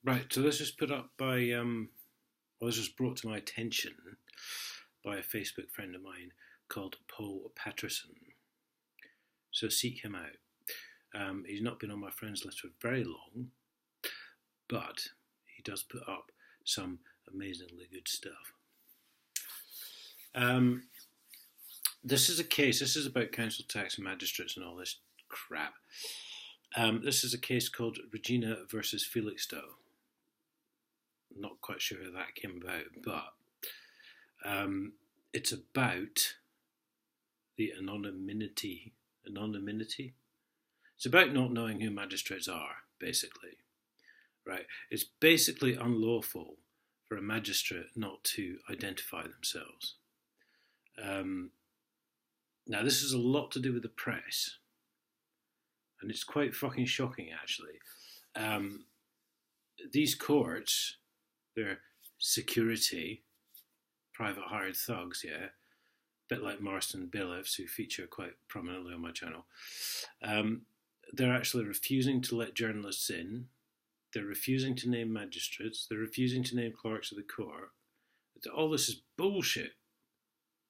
Right, so this was put up by, well, this was brought to my attention by a Facebook friend of mine called Paul Patterson. So seek him out. He's not been on my friends list for very long, but he does put up some amazingly good stuff. This is a case, this is about council tax and magistrates and all this crap. This is a case called Regina versus Felixstowe. Not quite sure how that came about, but it's about the anonymity. It's about not knowing who magistrates are, basically. Right? It's basically unlawful for a magistrate not to identify themselves. Now, this has a lot to do with the press, and it's quite fucking shocking, actually. These courts, they're security, private hired thugs, yeah, a bit like Marston bailiffs who feature quite prominently on my channel. They're actually refusing to let journalists in. They're refusing to name magistrates. They're refusing to name clerks of the court. All this is bullshit,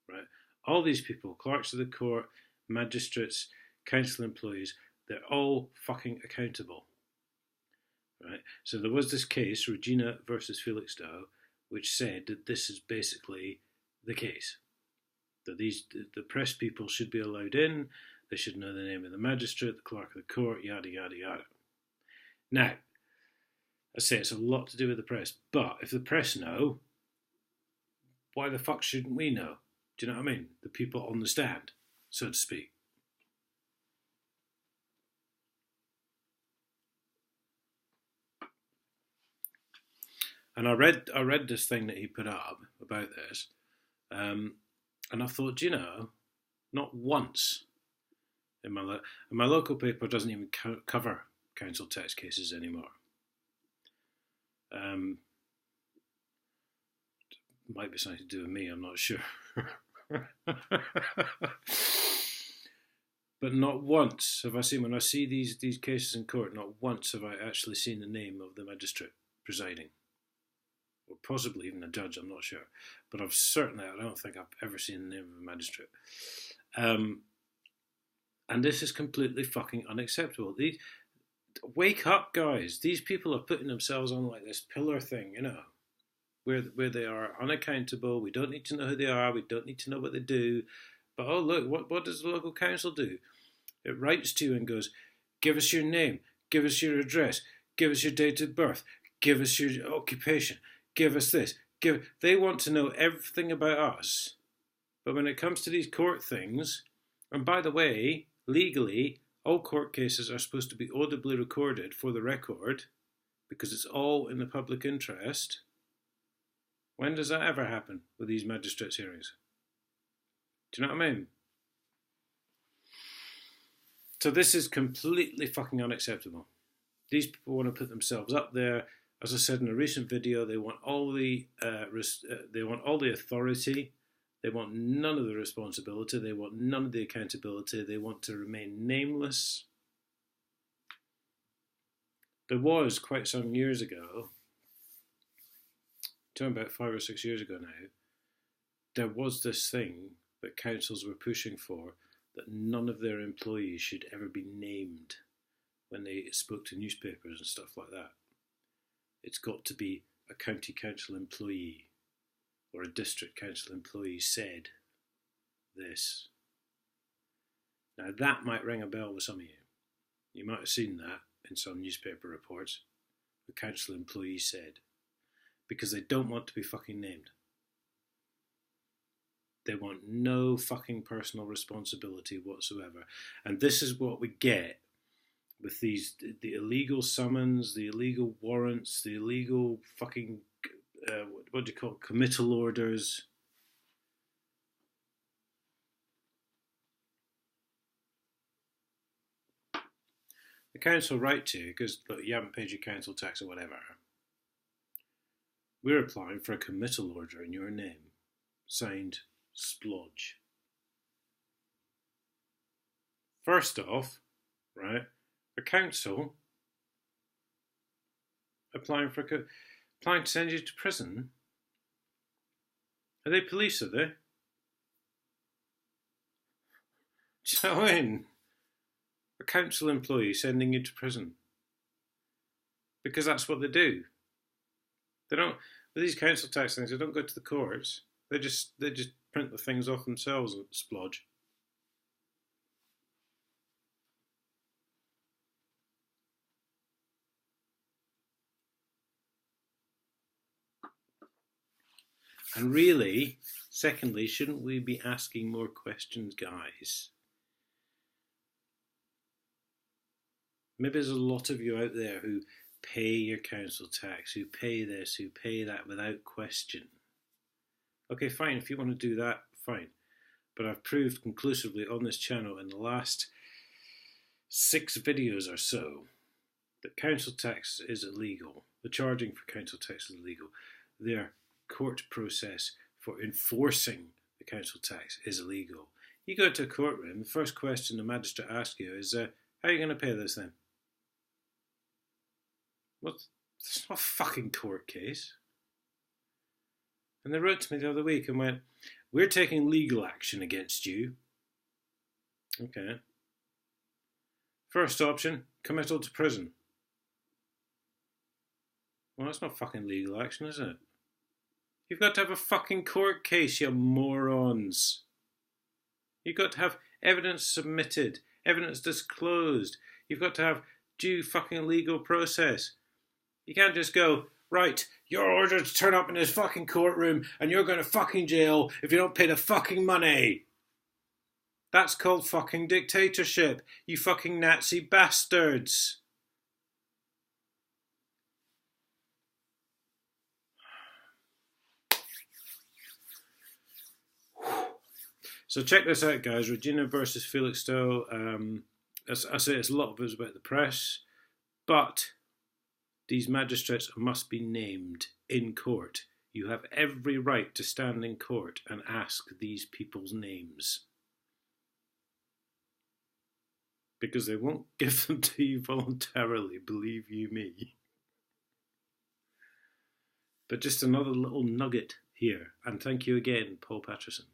right? All these people, clerks of the court, magistrates, council employees, they're all fucking accountable, right? So there was this case, Regina versus Felixstowe, which said that this is basically the case. That the press people should be allowed in, they should know the name of the magistrate, the clerk of the court, yada, yada, yada. Now, I say it's a lot to do with the press, but if the press know, why the fuck shouldn't we know? Do you know what I mean? The people on the stand, so to speak. And I read this thing that he put up about this, and I thought, not once in my local paper doesn't even cover council tax cases anymore. Might be something to do with me, I'm not sure. But not once have I seen, when I see these cases in court, not once have I actually seen the name of the magistrate presiding. Or possibly even a judge, I'm not sure. But I don't think I've ever seen the name of a magistrate. And this is completely fucking unacceptable. Wake up, guys. These people are putting themselves on like this pillar thing, where they are unaccountable. We don't need to know who they are. We don't need to know what they do. But oh look, what does the local council do? It writes to you and goes, give us your name, give us your address, give us your date of birth, give us your occupation, give us this. They want to know everything about us. But when it comes to these court things, and by the way, legally, all court cases are supposed to be audibly recorded for the record because it's all in the public interest. When does that ever happen with these magistrates' hearings? Do you know what I mean? So this is completely fucking unacceptable. These people want to put themselves up there. As I said in a recent video, they want all the authority. They want none of the responsibility. They want none of the accountability. They want to remain nameless. There was quite some years ago, talking about 5 or 6 years ago now, there was this thing that councils were pushing for, that none of their employees should ever be named when they spoke to newspapers and stuff like that. It's got to be a county council employee or a district council employee said this. Now that might ring a bell with some of you. You might have seen that in some newspaper reports. The council employee said. Because they don't want to be fucking named. They want no fucking personal responsibility whatsoever. And this is what we get with the illegal summons, the illegal warrants, the illegal fucking, what do you call it, committal orders. The council write to you because, look, you haven't paid your council tax or whatever. We're applying for a committal order in your name. Signed, Splodge. First off, right, the council applying to send you to prison? Are they police, are they? Do you know what I mean? A council employee sending you to prison. Because that's what they do. They don't, with these council tax things, they don't go to the courts. They just print the things off themselves and splodge. And really, secondly, shouldn't we be asking more questions, guys? Maybe there's a lot of you out there who pay your council tax, who pay this, who pay that without question. Okay, fine, if you want to do that, fine. But I've proved conclusively on this channel in the last 6 videos or so that council tax is illegal. The charging for council tax is illegal. Their court process for enforcing the council tax is illegal. You go to a courtroom, the first question the magistrate asks you is, how are you going to pay this then? Well, it's not a fucking court case. And they wrote to me the other week and went, we're taking legal action against you. Okay. First option, committal to prison. Well, that's not fucking legal action, is it? You've got to have a fucking court case, you morons. You've got to have evidence submitted, evidence disclosed. You've got to have due fucking legal process. You can't just go, right, you're ordered to turn up in this fucking courtroom and you're going to fucking jail if you don't pay the fucking money. That's called fucking dictatorship, you fucking Nazi bastards. So check this out, guys. Regina versus Felixstowe. As I say, it's a lot of it was about the press, but these magistrates must be named in court. You have every right to stand in court and ask these people's names. Because they won't give them to you voluntarily, believe you me. But just another little nugget here. And thank you again, Paul Patterson.